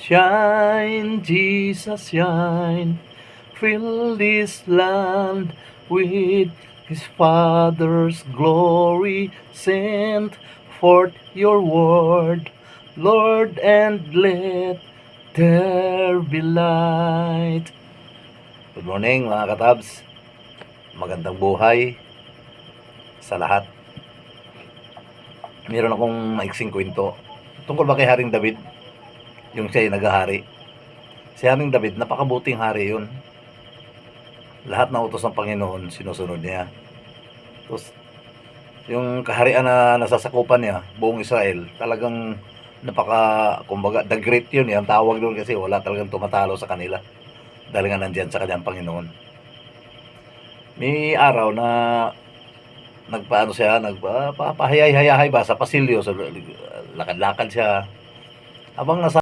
Shine, Jesus, shine. Fill this land with His Father's glory. Send forth your word, Lord, and let there be light. Good morning mga katabs. Magandang buhay sa lahat. Meron akong maiksing kwento tungkol ba kay Haring David, yung siya ay naghahari. Si Haring David, napakabuting hari yun. Lahat ng utos ng Panginoon sinusunod niya. Tapos yung kaharian na nasasakupan niya, buong Israel, talagang kumbaga the great yun, yung tawag doon, kasi wala talagang tumatalo sa kanila dahil nga nandyan sa kanyang Panginoon. May araw na nagpaano siya, nagpahayay-hayahay ba sa pasilyo, so lakad-lakad siya. Habang nasa